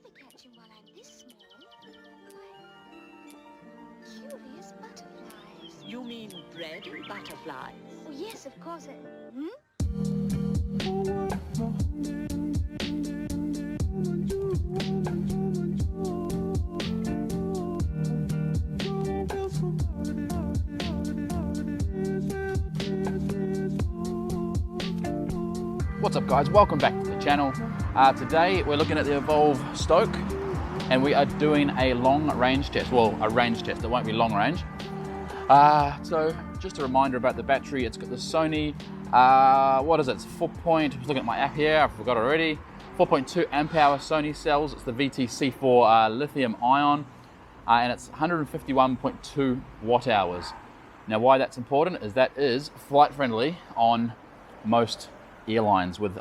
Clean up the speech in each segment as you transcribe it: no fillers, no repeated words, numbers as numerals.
never catch him while I'm this small. Why, curious butterflies. You mean bread butterflies? Oh, yes, of course. What's up guys, welcome back to the channel. Today we're looking at the Evolve Stoke and we are doing a long range test, well a range test, it won't be long range. So just a reminder about the battery, it's got the Sony, what is it, it's 4 point, looking at my app here, I forgot already, 4.2 amp hour Sony cells, it's the VTC4 lithium ion and it's 151.2 watt hours. Now why that's important is that is flight friendly on most airlines with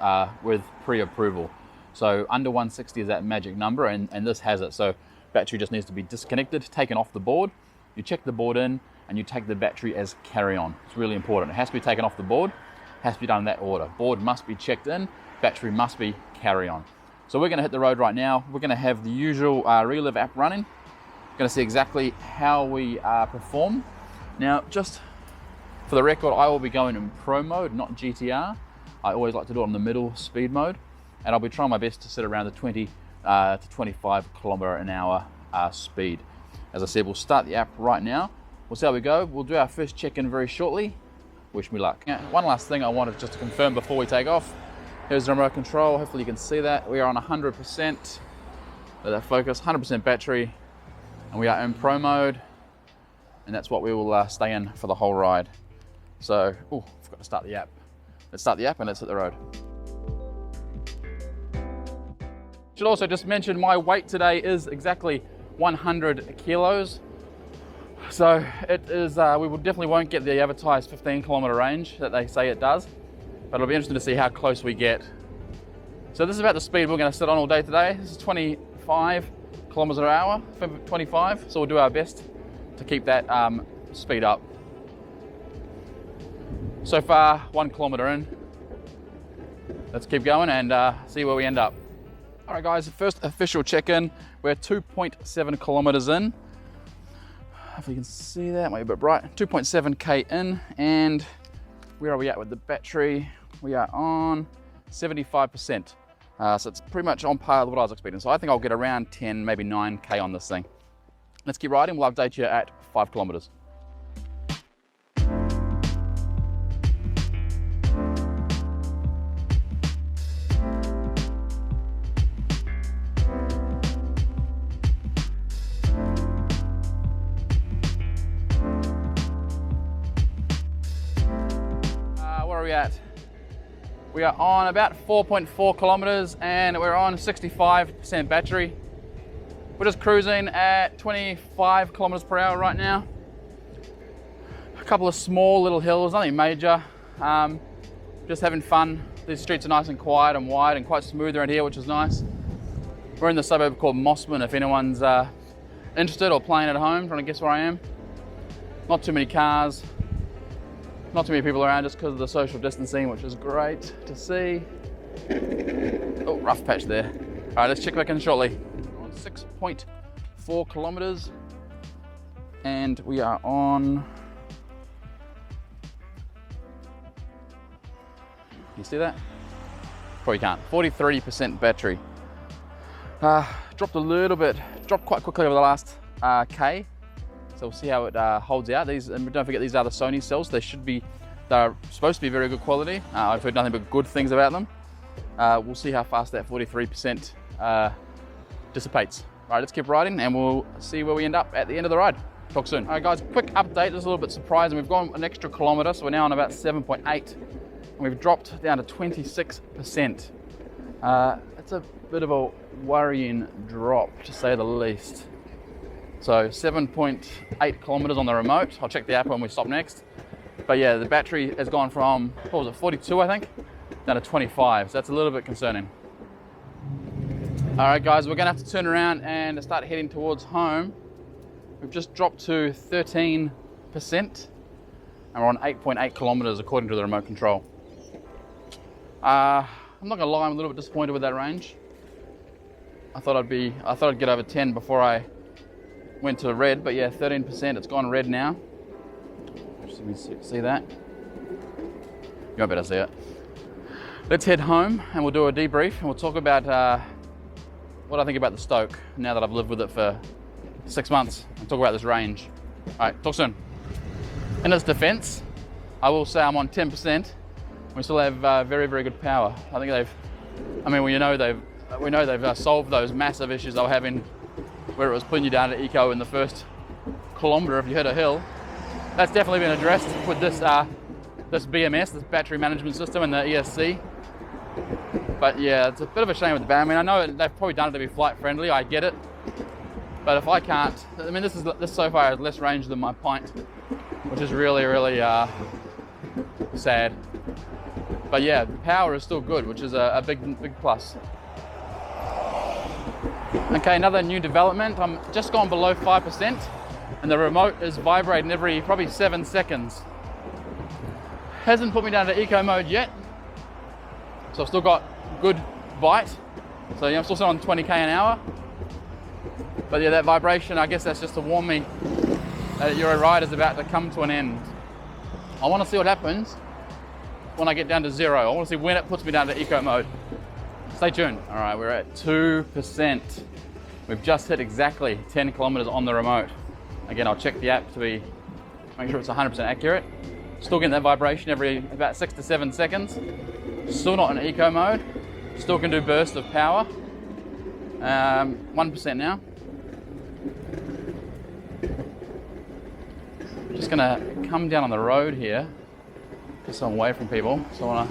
pre-approval. So under 160 is that magic number and this has it. So battery just needs to be disconnected, taken off the board. You check the board in and you take the battery as carry-on. It's really important. It has to be taken off the board, has to be done in that order. Board must be checked in, battery must be carry-on. So we're gonna hit the road right now. We're gonna have the usual Relive app running. We're gonna see exactly how we perform. Now, just for the record, I will be going in Pro mode, not GTR. I always like to do it on the middle speed mode, and I'll be trying my best to sit around the 20 to 25 kilometer an hour speed. As I said, we'll start the app right now. We'll see how we go. We'll do our first check-in very shortly. Wish me luck. Now, one last thing I wanted just to confirm before we take off. Here's the remote control. Hopefully you can see that. We are on 100%. Let that focus, 100% battery, and we are in Pro mode, and that's what we will stay in for the whole ride. So, oh, forgot to start the app. Let's start the app and let's hit the road. Should also just mention my weight today is exactly 100 kilos. So it is, we definitely won't get the advertised 15 kilometer range that they say it does, but it'll be interesting to see how close we get. So this is about the speed we're going to sit on all day today. This is 25 kilometers an hour, 25. So we'll do our best to keep that speed up. So far, 1 kilometer in. Let's keep going and see where we end up. All right guys, first official check-in. We're 2.7 kilometers in. Hopefully you can see that, might be a bit bright. 2.7K in, and where are we at with the battery? We are on 75%. So it's pretty much on par with what I was expecting. So I think I'll get around 10, maybe 9K on this thing. Let's keep riding, we'll update you at 5 kilometers. Where are we at? We are on about 4.4 kilometers and we're on 65% battery. We're just cruising at 25 kilometers per hour right now. A couple of small little hills, nothing major. Just having fun. These streets are nice and quiet and wide and quite smooth around here, which is nice. We're in the suburb called Mossman, if anyone's interested or playing at home, trying to guess where I am. Not too many cars. Not too many people around just because of the social distancing, which is great to see. Oh, rough patch there. All right, let's check back in shortly. We're on 6.4 kilometers and we are on, you see that? Probably can't. 43% battery. Dropped a little bit, dropped quite quickly over the last K. So we'll see how it holds out. These, and don't forget, these are the Sony cells. They're supposed to be very good quality. I've heard nothing but good things about them. We'll see how fast that 43% dissipates. All right, let's keep riding and we'll see where we end up at the end of the ride. Talk soon. All right guys, quick update. Just a little bit surprising. We've gone an extra kilometer, so we're now on about 7.8 and we've dropped down to 26%. It's a bit of a worrying drop, to say the least. So 7.8 kilometers on the remote. I'll check the app when we stop next. But yeah, the battery has gone from, what was it, 42 I think, down to 25. So that's a little bit concerning. All right guys, we're gonna have to turn around and start heading towards home. We've just dropped to 13% and we're on 8.8 kilometers according to the remote control. I'm not gonna lie, I'm a little bit disappointed with that range. I thought I'd get over 10 before I went to red, but yeah, 13%. It's gone red now. See that? You might better see it. Let's head home and we'll do a debrief and we'll talk about what I think about the Stoke now that I've lived with it for 6 months, and talk about this range. All right, talk soon. In its defense, I will say I'm on 10%. We still have very, very good power. I think we know they've solved those massive issues they were having where it was putting you down to eco in the first kilometre if you hit a hill. That's definitely been addressed with this BMS, this battery management system, and the ESC. But yeah, it's a bit of a shame with the band. I mean, I know they've probably done it to be flight friendly, I get it. But if I can't, I mean, this so far has less range than my pint, which is really, really sad. But yeah, the power is still good, which is a big plus. Okay, another new development. I'm just gone below 5%, and the remote is vibrating every probably 7 seconds. Hasn't put me down to eco mode yet, so I've still got good bite. So yeah, I'm still on 20k an hour. But yeah, that vibration, I guess that's just to warn me that your ride is about to come to an end. I want to see what happens when I get down to 0. I want to see when it puts me down to eco mode. Stay tuned. All right, we're at 2%. We've just hit exactly 10 kilometers on the remote. Again, I'll check the app to make sure it's 100% accurate. Still getting that vibration every about 6 to 7 seconds. Still not in eco mode. Still can do bursts of power. 1% now. Just gonna come down on the road here, just so I'm away from people. So I wanna,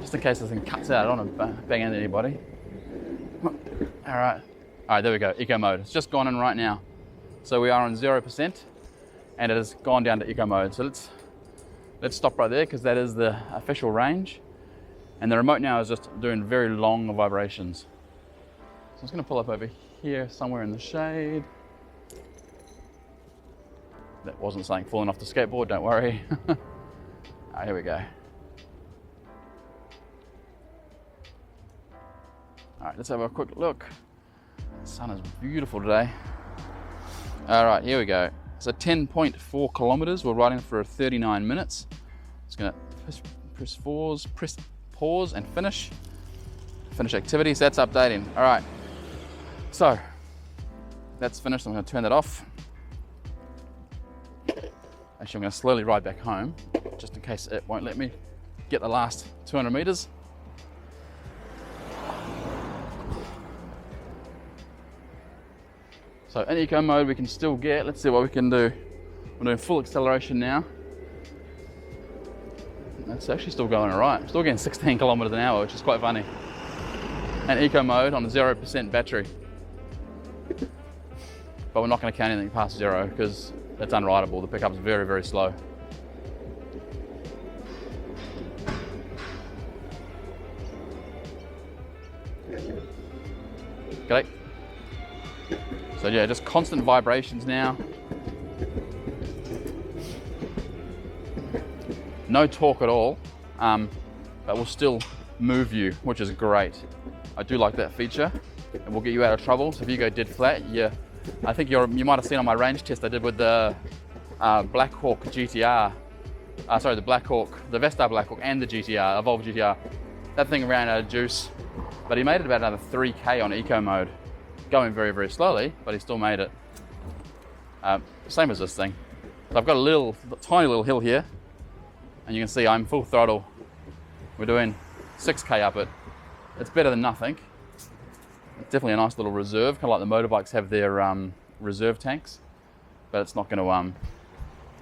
just in case this thing cuts out, I don't wanna bang into anybody. All right, there we go, eco mode. It's just gone in right now. So we are on 0%, and it has gone down to eco mode. So let's stop right there, because that is the official range. And the remote now is just doing very long vibrations. So I'm just gonna pull up over here, somewhere in the shade. That wasn't something falling off the skateboard, don't worry. All right, here we go. All right, let's have a quick look. The sun is beautiful today. All right, here we go. So 10.4 kilometers, we're riding for 39 minutes. Just gonna press pause and finish activity. So that's updating. All right, so that's finished. I'm gonna turn that off. Actually, I'm going to slowly ride back home, just in case it won't let me get the last 200 meters. So in eco mode, we can still get, let's see what we can do. We're doing full acceleration now. That's actually still going all right. I'm still getting 16 kilometers an hour, which is quite funny. And eco mode on 0% battery. But we're not going to count anything past 0 because it's unrideable. The pickup's very, very slow. Okay. So yeah, just constant vibrations now. No torque at all, but will still move you, which is great. I do like that feature. It will get you out of trouble. So if you go dead flat, yeah. I think you might have seen on my range test I did with the Blackhawk GTR. The Vestar Blackhawk and the GTR, Evolve GTR. That thing ran out of juice, but he made it about another 3K on eco mode. Going very, very slowly, but he still made it. Same as this thing. So I've got a tiny little hill here, and you can see I'm full throttle. We're doing 6K up it. It's better than nothing. It's definitely a nice little reserve, kind of like the motorbikes have their reserve tanks, but it's not going to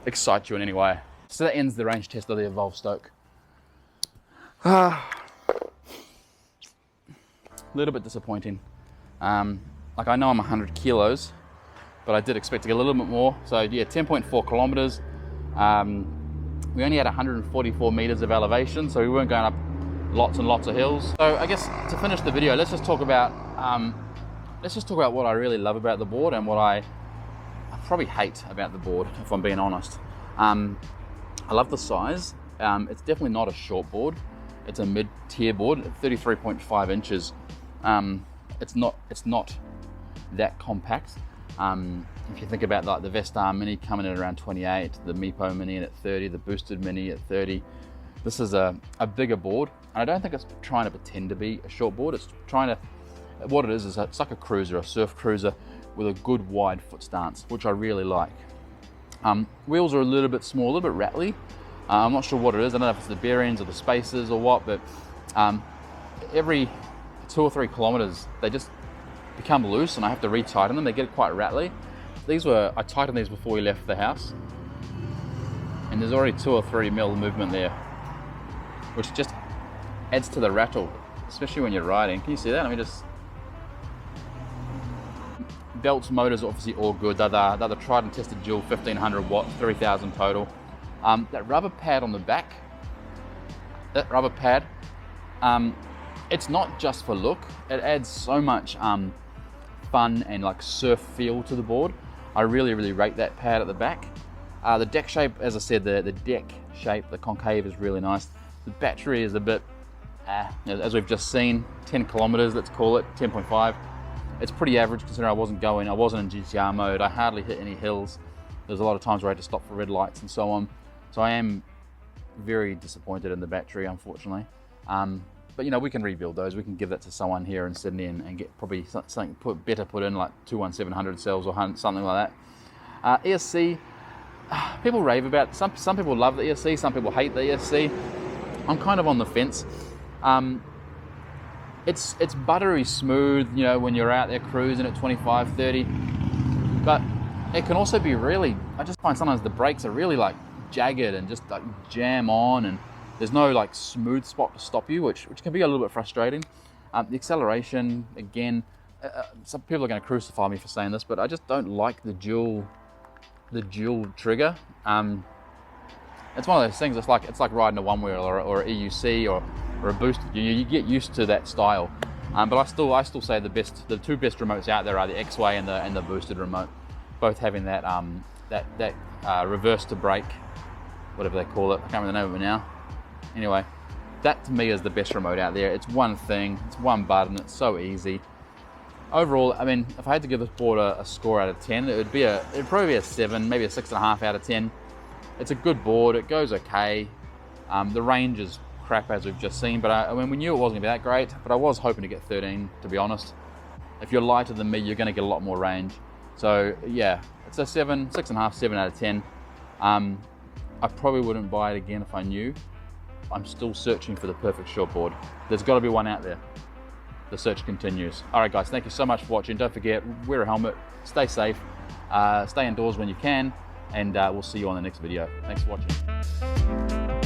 excite you in any way. So that ends the range test of the Evolve Stoke. A little bit disappointing. Like I know I'm 100 kilos, but I did expect to get a little bit more. So yeah, 10.4 kilometers. We only had 144 meters of elevation, so we weren't going up lots and lots of hills. So I guess to finish the video, let's just talk about what I really love about the board and what I probably hate about the board, if I'm being honest. I love the size. It's definitely not a short board. It's a mid-tier board, 33.5 inches. it's not that compact. If you think about like the Vestar Mini coming in around 28, the Meepo Mini in at 30, the Boosted Mini at 30, this is a bigger board. And I don't think it's trying to pretend to be a short board. It's trying to, what it is it's like a cruiser, a surf cruiser with a good wide foot stance, which I really like. Wheels are a little bit small, a little bit rattly. I'm not sure what it is. I don't know if it's the bearings or the spacers or what, but every 2 or 3 kilometers, they just become loose and I have to retighten them. They get quite rattly. I tightened these before we left the house, and there's already 2 or 3 mil movement there, which just adds to the rattle, especially when you're riding. Can you see that? Let me just... Belts, motors, obviously all good. They're the tried and tested dual 1500 watt, 3000 total. That rubber pad on the back, it's not just for look. It adds so much fun and like surf feel to the board. I really rate that pad at the back. The deck shape, as I said, the deck shape, the concave is really nice. The battery is a bit, as we've just seen, 10 kilometers, let's call it, 10.5. It's pretty average considering I wasn't in GTR mode. I hardly hit any hills. There's a lot of times where I had to stop for red lights and so on. So I am very disappointed in the battery, unfortunately. But you know, we can rebuild those. We can give that to someone here in Sydney and get probably something better put in, like 21700 cells or something like that. ESC, people rave about it. Some people love the ESC, some people hate the ESC. I'm kind of on the fence. It's buttery smooth, you know, when you're out there cruising at 25, 30, but it can also be really, I just find sometimes the brakes are really like jagged and just like jam on, and there's no like smooth spot to stop you, which can be a little bit frustrating. The acceleration, again, some people are going to crucify me for saying this, but I just don't like the dual trigger. It's one of those things. It's like riding a one wheel or an EUC or a boosted. You get used to that style. But I still say the 2 best remotes out there are the X-Way and the boosted remote, both having that reverse to brake, whatever they call it. I can't remember the name of it now. Anyway, that to me is the best remote out there. It's one thing, it's one button, it's so easy. Overall, I mean, if I had to give this board a score out of 10, it'd probably be a 7, maybe a 6.5 out of 10. It's a good board, it goes okay. The range is crap as we've just seen, but I mean, we knew it wasn't gonna be that great, but I was hoping to get 13, to be honest. If you're lighter than me, you're gonna get a lot more range. So yeah, it's a 7, 6.5, 7 out of 10. I probably wouldn't buy it again if I knew. I'm still searching for the perfect shortboard. There's got to be one out there. The search continues. All right, guys, thank you so much for watching. Don't forget, wear a helmet, stay safe, stay indoors when you can, and we'll see you on the next video. Thanks for watching.